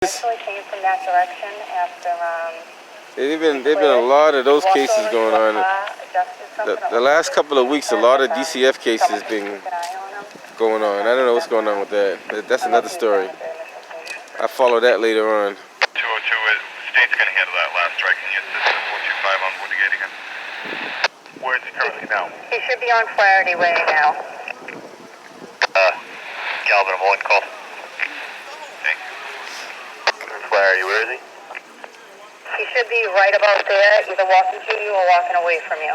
Actually came from that direction after There've been a lot of those cases going on. The last couple of weeks, a lot of DCF cases been going on. I don't know what's going on with that. That's another story. I follow that later on. 202 is the state's going to handle that last strike. Can you assist us 425 on Woodgate again? Where is he currently now? He should be on Flaherty Way now. Calvin, I'm on call. Thank you. Flaherty, where is he? He should be right about there, either walking to you or walking away from you.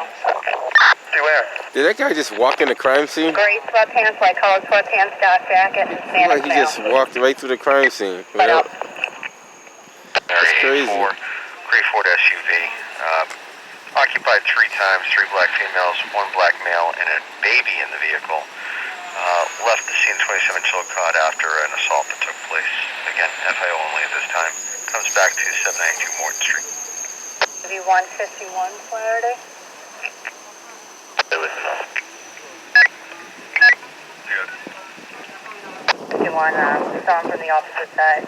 See where? Did that guy just walk in the crime scene? Gray sweatpants, like colored sweatpants, dark jacket, and Spanish Like he just walked right through the crime scene. Right up. That's crazy. Gray Ford SUV. Occupied 3 times, 3 black females, 1 black male, and a baby in the vehicle. Left the scene 27 Chillicothe after an assault that took place. Again, FIO only at this time. Comes back to 792 Morton Street. Maybe 151 Flaherty. It was enough. Good. If you want saw him from the opposite side.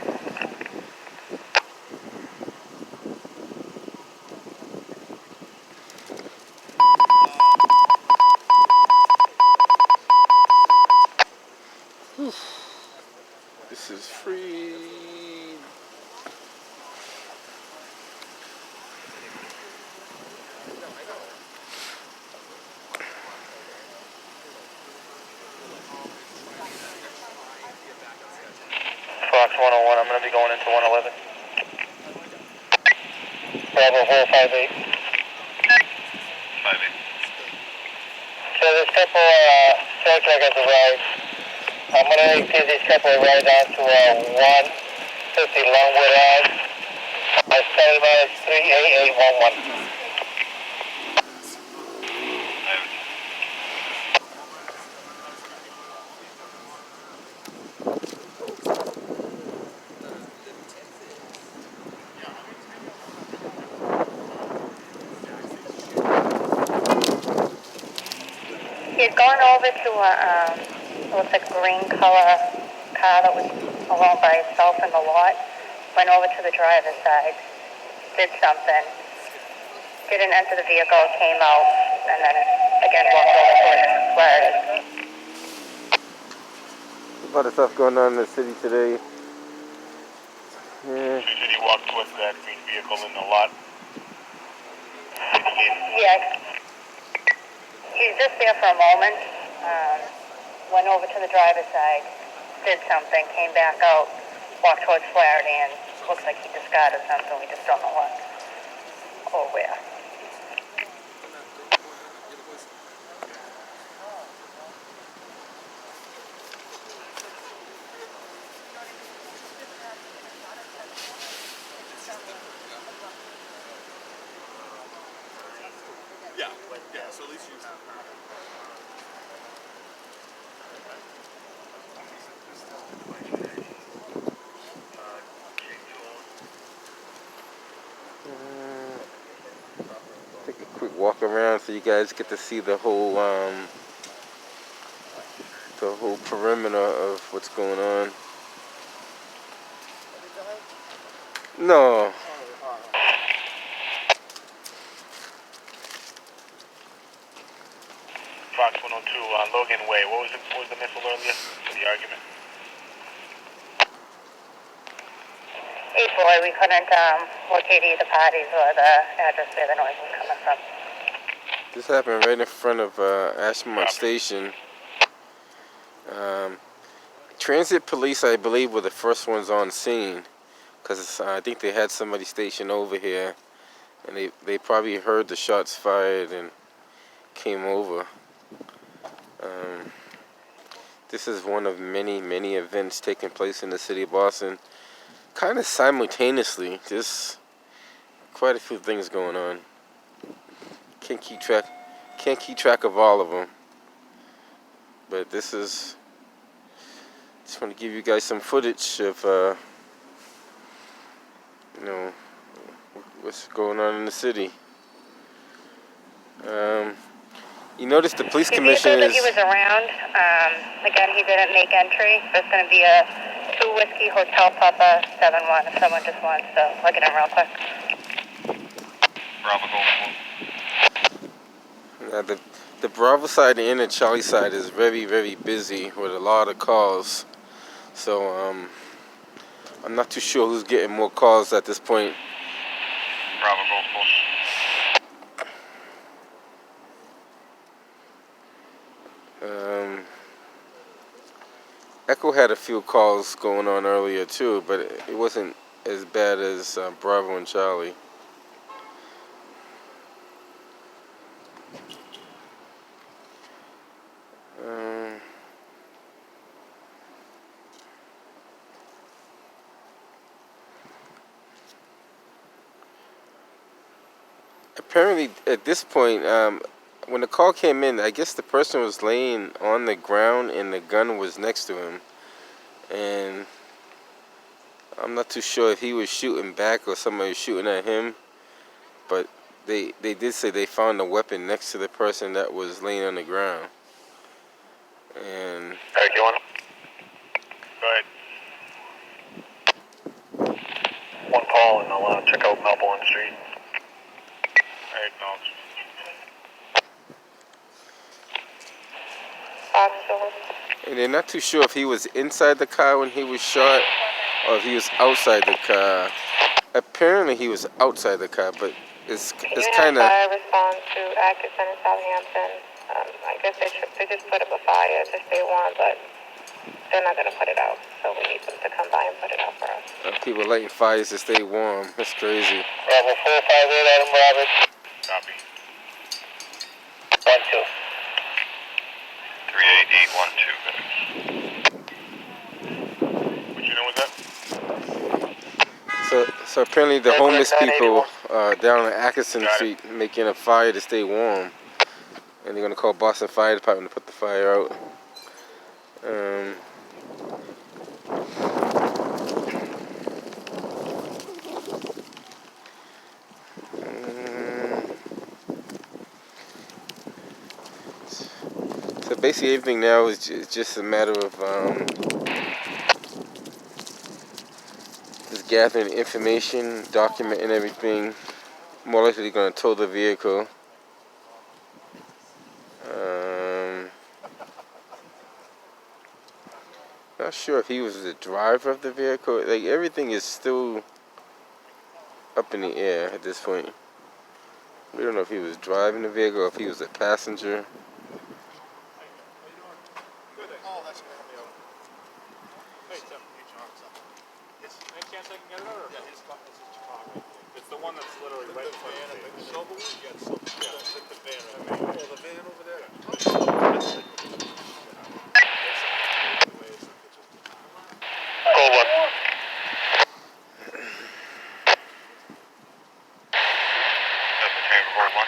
This is free. Fox 101, I'm going to be going into 111. Bravo 458. 58. So this couple tow truck has arrived. I'm going to repeat this couple right down to 150 Longwood Ave. My cell number is 38811. He had gone over to a, looks like a green color car that was alone by itself in the lot. Went over to the driver's side, did something, didn't enter the vehicle, came out, and then again walked over towards Flaherty. A lot of stuff going on in the city today. Yeah. So did he walk towards that green vehicle in the lot? Yeah. He was just there for a moment, went over to the driver's side, did something, came back out, walked towards Flaherty, and looks like he discarded something. We just don't know what or where. Yeah, so at least you... Take a quick walk around so you guys get to see the whole perimeter of what's going on. No. Fox 102, Logan Way. What was the missile earlier for the argument? Hey boy, we couldn't locate either parties or the address where the noise was coming from. This happened right in front of Ashmont Station. Transit police, I believe, were the first ones on scene because I think they had somebody stationed over here, and they probably heard the shots fired and came over. This is one of many events taking place in the city of Boston, kind of simultaneously. Just quite a few things going on. Can't keep track of all of them, but this is. Just want to give you guys some footage of what's going on in the city. You notice the police commission is... He was around. Again, he didn't make entry. There's going to be a 2 Whiskey Hotel Papa 71, if someone just wants to look it in real quick. Bravo Golf. Now the Bravo side and the Charlie side is very, very busy with a lot of calls. So I'm not too sure who's getting more calls at this point. Bravo Golf. Echo had a few calls going on earlier too, but it wasn't as bad as Bravo and Charlie. Apparently, at this point, when the call came in, I guess the person was laying on the ground and the gun was next to him. And I'm not too sure if he was shooting back or somebody was shooting at him. But they did say they found a weapon next to the person that was laying on the ground. And Alright, you want? Go ahead. One call and I'll check out Melbourne Street. Alright, no. And they're not too sure if he was inside the car when he was shot or if he was outside the car. Apparently he was outside the car, but it's kind of... Fire response to Atkinson and Southampton. I guess they just put up a fire to stay warm, but they're not going to put it out. So we need them to come by and put it out for us. people lighting fires to stay warm. That's crazy. Bravo 458, Adam Roberts. Copy. 1-2. 38812. What you know with that? So apparently the homeless people down on Atkinson Street making a fire to stay warm. And they're going to call Boston Fire Department to put the fire out. So basically everything now is just a matter of just gathering information, documenting everything. More likely going to tow the vehicle. Not sure if he was the driver of the vehicle. Like everything is still up in the air at this point. We don't know if he was driving the vehicle or if he was a passenger. It's the one that's literally right in front of me. The silver one? Yeah, the silver. Yeah, it's like the van. Oh, the van over there? Gold 1. That's the train for Gold 1.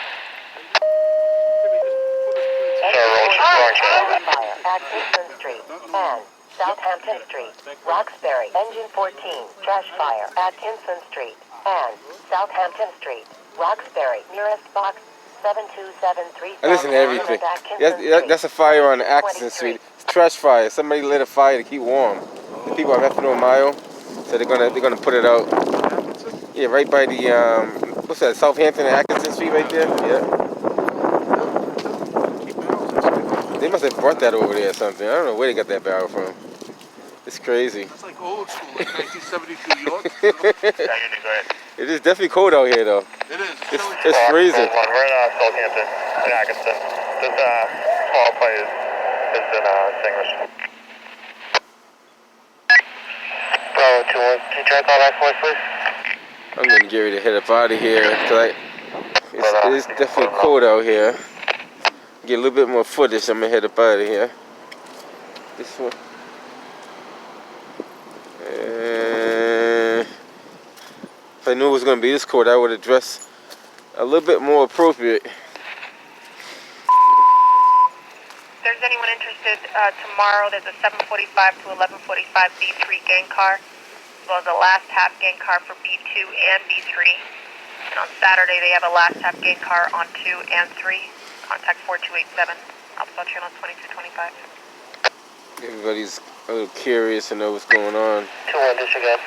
Fire at Kingston Street and Southampton Street, Roxbury. Engine 14, trash fire at Kingston Street and Southampton Street, Roxbury. Nearest box 7273. I listen to everything. That's a fire on Atkinson Street. It's trash fire. Somebody lit a fire to keep warm. The people have to know a mile, so they're gonna put it out. Yeah, right by the what's that? Southampton and Atkinson Street, right there. Yeah. They must have brought that over there or something. I don't know where they got that barrel from. It's crazy. It's like old school, like 1972 York. Yeah, you need to go ahead. It is definitely cold out here, though. It is. It's freezing. Gold 1. We're in Southampton and Atkinson. This small play is in Singers. Bravo 2-1. Can you try to call back for us, please? I'm gonna get ready to head up out of here because it's definitely cold out here. Get a little bit more footage. I'm gonna head up out of here. This one. If I knew it was gonna be this cold, I would have dressed a little bit more appropriate. If there's anyone interested, tomorrow there's a 7:45 to 11:45 B3 gang car, as well as a last half gang car for B2 and B3. And on Saturday they have a last half gang car on 2 and 3. Contact 4287, Alpha Channel 2225. Everybody's a little curious to know what's going on. 2-1, disregard.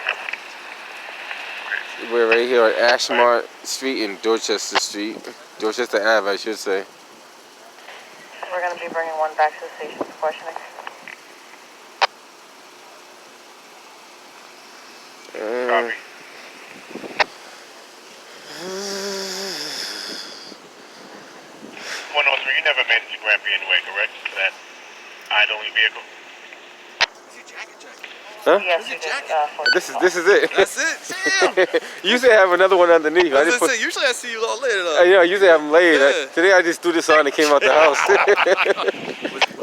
We're right here on Ashmont Street and Dorchester Street. Dorchester Ave, I should say. We're going to be bringing one back to the station for questioning. Copy. 103, you never made it to Grand Prix anyway, correct? For that idling vehicle? Huh? Yes, you did. This is it. That's it. Damn. Usually I have another one underneath. I just put, Usually I see you all later though. yeah, usually I have them laid. Yeah. Today I just threw this on and came out the house. Was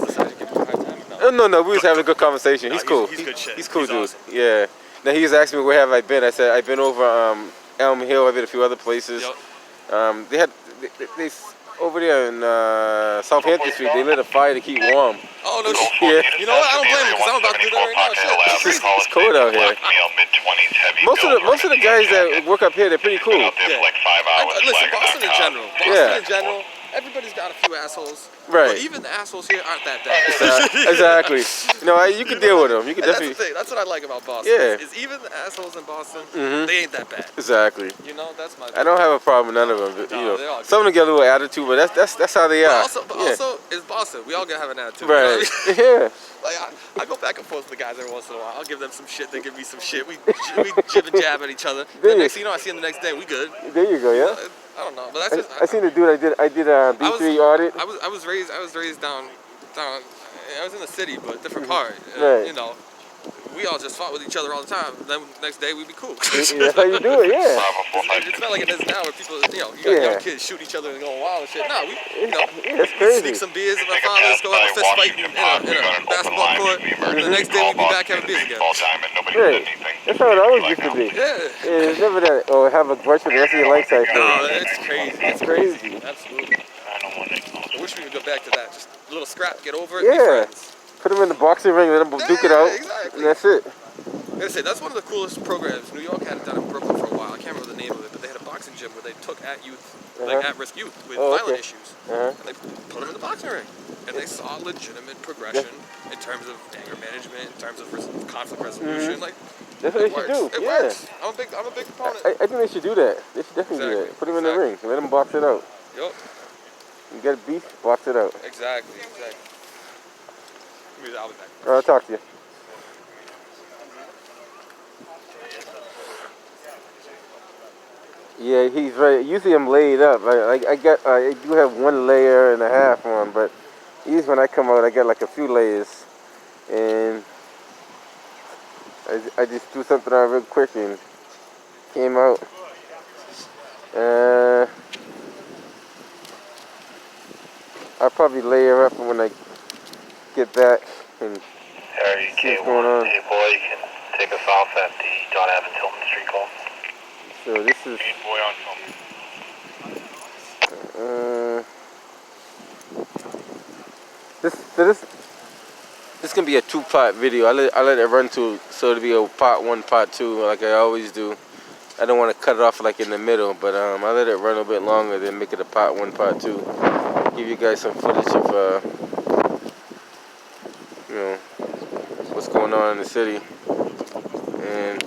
the sergeant giving you a hard time? No. No, we was having a good conversation. He's cool. He's good shit. He's cool, He's dude. awesome. Yeah. Now he was asking me where have I been. I said I've been over Elm Hill. I've been a few other places. Yep. They over there in Southampton Street. They lit a fire to keep warm. Oh no. Yeah. You know what? I don't blame him because I'm about to do that right now. Shit. It's cold out here. Mid-20s, heavy Most of the guys that work up here, they're pretty cool. Out there for like 5 hours. Listen, Boston in general. Yeah. Boston in general. Everybody's got a few assholes. Right. But even the assholes here aren't that bad. Exactly. You know, you can deal with them. You can And that's definitely. the thing. That's what I like about Boston. Yeah. Is even the assholes in Boston, Mhm. they ain't that bad. Exactly. You know, that's my. I don't have a problem with none of them. But, No, they're all some of them get a little attitude, but that's how they are. But Yeah. also, it's Boston. We all gotta have an attitude. Right. You know what I mean? Yeah. Like I go back and forth with the guys every once in a while. I'll give them some shit. They give me some shit. We jib and jab at each other. The next thing you know, I see them the next day. We good. There you go. Yeah. I don't know, but that's just. I seen the dude. I did a B3 audit. I was raised down. I was in the city, but different part. Right. You know, we all just fought with each other all the time. Then next day we'd be cool. That's how you do it. Yeah. It's not like it is now where people, you got young kids shoot each other and going wild and shit. No, That's we crazy. sneak some beers with our fathers, go have a fist fight in a basketball court, and the next day we'd be back having beers again. Right. That's how it always used to be. Yeah. It's never that. Or have a grudge for the rest of your life type thing. No, it's crazy. It's crazy. Absolutely. I wish we could go back to that. Just a little scrap, get over it, be Yeah. friends. Put them in the boxing ring, let them duke it out, Exactly. and that's it. Like I say, that's one of the coolest programs. New York had it done in Brooklyn for a while. I can't remember the name of it, but they had a boxing gym where they took at-risk youth with violent issues, and they put them in the boxing ring. And they saw legitimate progression in terms of anger management, in terms of conflict resolution. Like, That's what they should do. It works. I'm a big proponent. I think they should do that. They should definitely do that. Put them in the ring, let them box it out. Yup. You get a beef, box it out. Exactly. I'll be back. I'll talk to you. Yeah, he's right. Usually I'm laid up. I do have 1 layer and a half on, but usually when I come out, I got like a few layers, and I just threw something on real quick and came out. I'll probably layer up when I get back and Harry see what's going on. Hey boy, you can take us off at the John Evans Hilton Street call. So this is Boy on film. this gonna be a 2-part video. I let it run so it'll be a part 1, part 2, like I always do. I don't want to cut it off like in the middle, but I let it run a bit longer, then make it a part 1, part 2. Give you guys some footage of what's going on in the city. And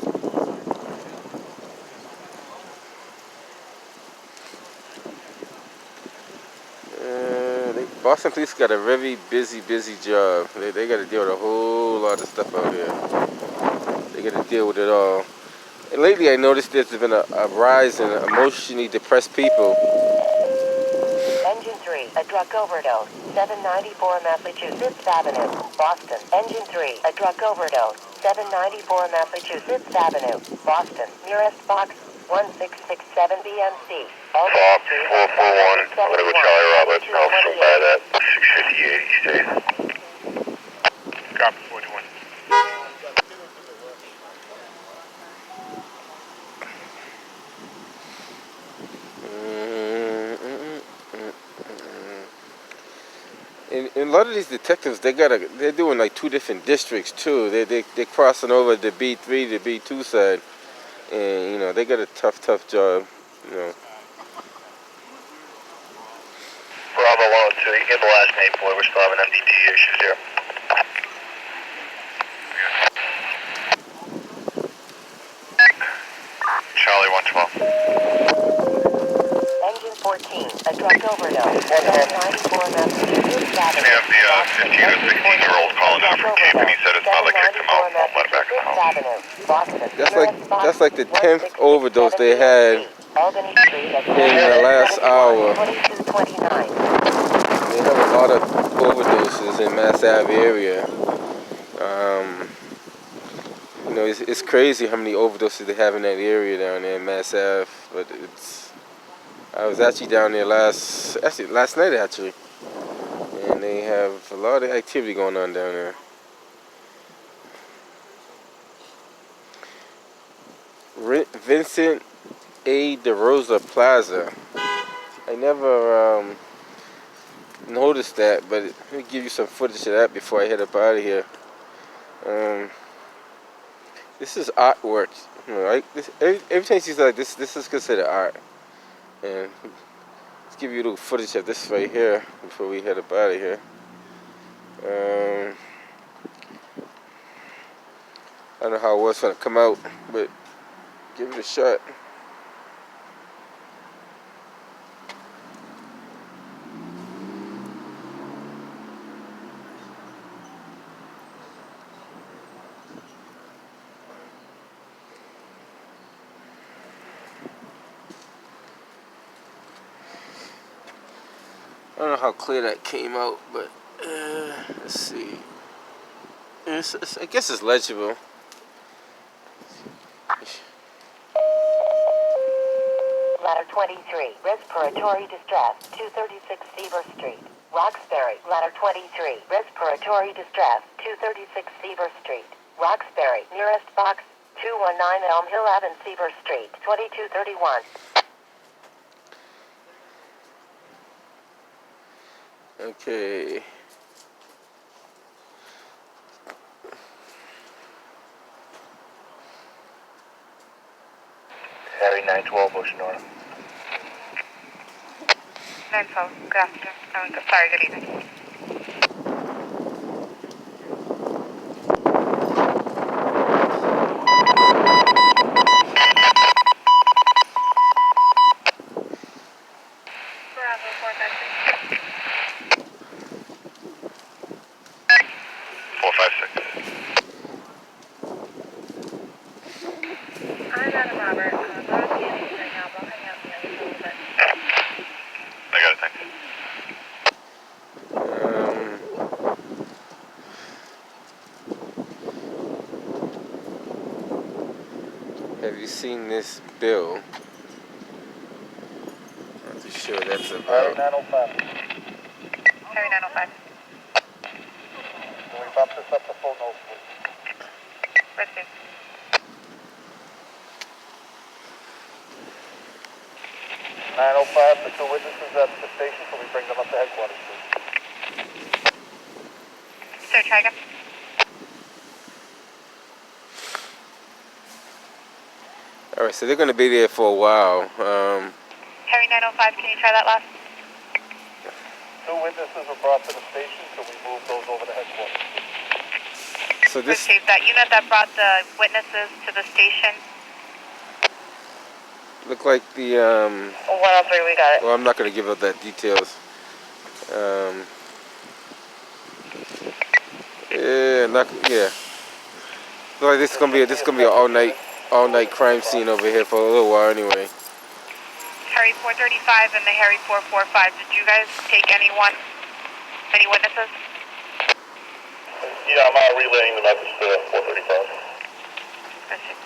Boston police got a very busy job. They got to deal with a whole lot of stuff out here. They got to deal with it all. And lately I noticed there's been a rise in emotionally depressed people. Engine 3, a drug overdose, 794 Massachusetts Avenue, Boston. Engine 3, a drug overdose, 794 Massachusetts Avenue, Boston. Nearest box 1667 BMC. Bob 441, I'm gonna go Charlie Robert, I'll swing by that 658 East 8th. Copy 41. And a lot of these detectives, they're doing like 2 different districts too. They're crossing over the B3 to B2 side, and they got a tough job. Bravo 102, you get the last name, boy. We're still having MDD issues here. Engine 14, a drug overdose. 794 Massachusetts Avenue. We have the 15 or 16-year-old calling out from Cape, and he said his mother kicked him out and won't let him back in the house. Avenue, Boston. That's like the 10th overdose they had Albany Street at in the last hour. 2229. They have a lot of overdoses in Mass Ave area. You know, it's crazy how many overdoses they have in that area down there in Mass Ave. But I was actually down there last night actually, and they have a lot of activity going on down there. Vincent A. DeRosa Plaza. I never noticed that, but let me give you some footage of that before I head up out of here. This is artwork. You know, everything she's like, this is considered art. And let's give you a little footage of this right here before we head up out of here. I don't know how it's going to come out, but give it a shot. I don't know how clear that came out, but let's see. I guess it's legible. Ladder 23, respiratory distress, 236 Seaver Street, Roxbury. Ladder 23, respiratory distress, 236 Seaver Street, Roxbury. Nearest box, 219 Elm Hill Ave, Seaver Street, 2231. Okay. Harry 912 Ocean North. 912, good afternoon. Sorry, good evening. Bravo, 456. 456. I'm Adam Robert. I'm on the right now, but hang out here a little bit. I got it, thanks. Have you seen this bill? I'm not too sure that's Harry about. 905. Harry 905. Can we bump this up to full nose, please? Received. 905, the two witnesses at the station, can we bring them up to headquarters, please? Sir, try again. All right, so they're going to be there for a while. Harry 905, can you try that last? Two witnesses were brought to the station, so we move those over to headquarters. So this, Received. That unit that brought the witnesses to the station. look like the 103, we got it. well, I'm not going to give out that details. Yeah. Look like this is gonna be an all night crime scene over here for a little while anyway. Harry 435 and the Harry 445. Did you guys take any witnesses? Yeah, I'm relaying the message to 435. Received.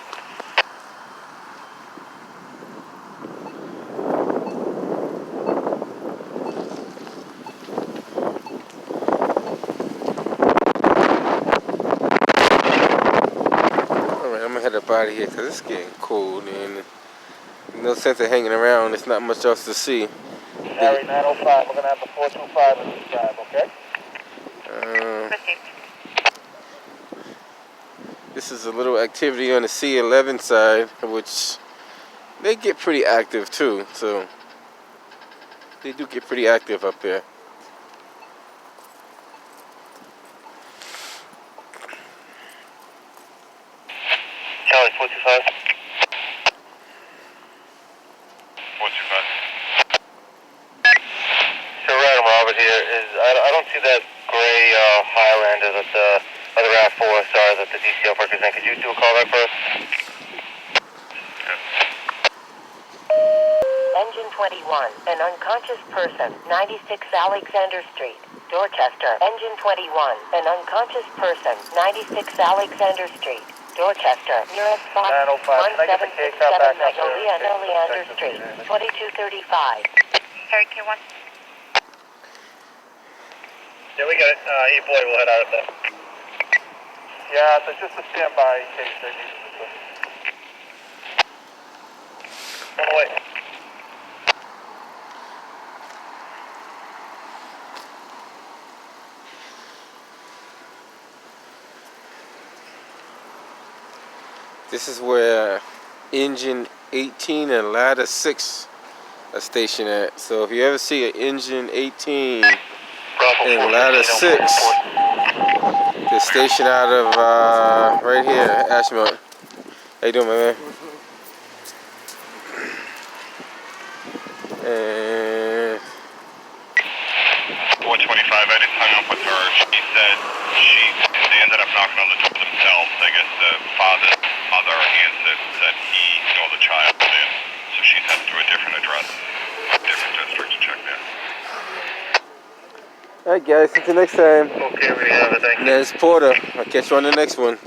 Alright, I'm gonna head up out of here because it's getting cold and no sense of hanging around. There's not much else to see. Harry 905, we're going to have the 425 in this drive, okay? Received. This is a little activity on the C11 side, which they get pretty active too. So they do get pretty active up there. Charlie 425. there that the other RAV4, sorry, that the DCF represent. Could you do a call back for us? Engine 21, an unconscious person, 96 Alexander Street, Dorchester. Engine 21, an unconscious person, 96 Alexander Street, Dorchester. Nearest Fox 1767 Magnolia Leander Street, 2235. Harry K1. Yeah, we got it. E-boy will head out of there. Yeah, so just a standby in case they need it. On the way. This is where engine 18 and ladder 6 are stationed at. So if you ever see an engine 18 and ladder 6, they're stationed out of right here, Ashmont. How you doing, my man? And 125, I just hung up with her. She said they ended up knocking on the door themselves. I guess the mother answered, said he saw the child in. So she's headed to a different address, a different district to check there. alright guys, until next time. Okay, we have it, thank you. There's Porter. I'll catch you on the next one.